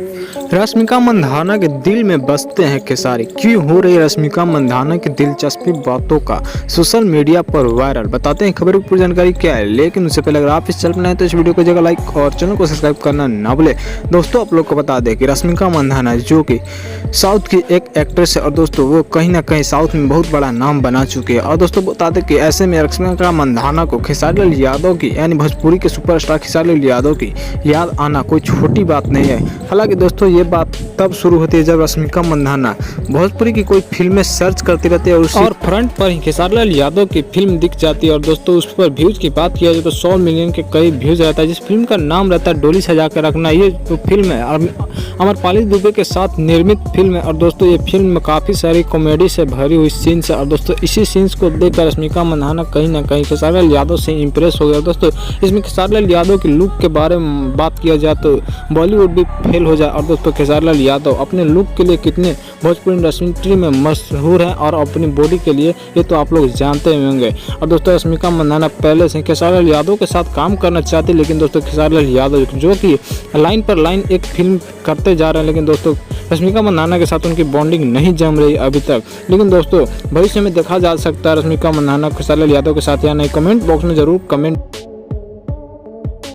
रश्मिका मंदाना के दिल में बसते हैं खेसारी, क्यों हो रही रश्मिका मंदाना की दिलचस्पी बातों का सोशल मीडिया पर वायरल। बताते हैं खबर की पूरी जानकारी क्या है, लेकिन उससे पहले अगर आप इस चैनल पर नए तो इस वीडियो को जगह लाइक और चैनल को सब्सक्राइब करना ना भूले। दोस्तों आप लोग को बता दें कि रश्मिका मंदाना जो कि साउथ की एक एक्ट्रेस है और दोस्तों वो कहीं ना कहीं साउथ में बहुत बड़ा नाम बना चुकी है। और दोस्तों बता दें कि ऐसे में रश्मिका मंदाना को खेसारी लाल यादव की यानी भोजपुरी के सुपरस्टार खेसारी लाल यादव की याद आना कोई छोटी बात नहीं है। हालांकि दोस्तों ये बात तब शुरू होती है जब रश्मिका मंदाना भोजपुरी की कोई फिल्में सर्च करती रहती है और फ्रंट पर ही खेसारी लाल यादव की फिल्म दिख जाती है। और दोस्तों उस पर व्यूज की बात किया जाए तो 100 मिलियन के करीब व्यूज रहता है। जिस फिल्म का नाम रहता है डोली सजा कर रखना, ये जो फिल्म है अमरपाली दुबे के साथ निर्मित फिल्म है। और दोस्तों ये फिल्म में काफ़ी सारी कॉमेडी से भरी हुई सीन्स है। और दोस्तों इसी सीन्स को देखकर रश्मिका मंदाना कहीं ना कहीं खेसारी लाल यादव से इम्प्रेस हो गया। दोस्तों इसमें खेसारी लाल यादव के लुक के बारे में बात किया जाए तो बॉलीवुड भी फेल हो जाए। और दोस्तों खेसारी लाल यादव अपने लुक के लिए कितने भोजपुरी इंडस्ट्री में मशहूर हैं और अपनी बॉडी के लिए ये तो आप लोग जानते होंगे। और दोस्तों रश्मिका मंदाना पहले से खेसारी लाल यादव के साथ काम करना चाहती, लेकिन दोस्तों खेसारी लाल यादव जो कि लाइन पर लाइन एक फिल्म करते जा रहे हैं, लेकिन दोस्तों रश्मिका मंदाना के साथ उनकी बॉन्डिंग नहीं जम रही अभी तक। लेकिन दोस्तों भविष्य में देखा जा सकता है रश्मिका मंदाना खेसारी लाल यादव के साथ या नहीं। कमेंट बॉक्स में जरूर कमेंट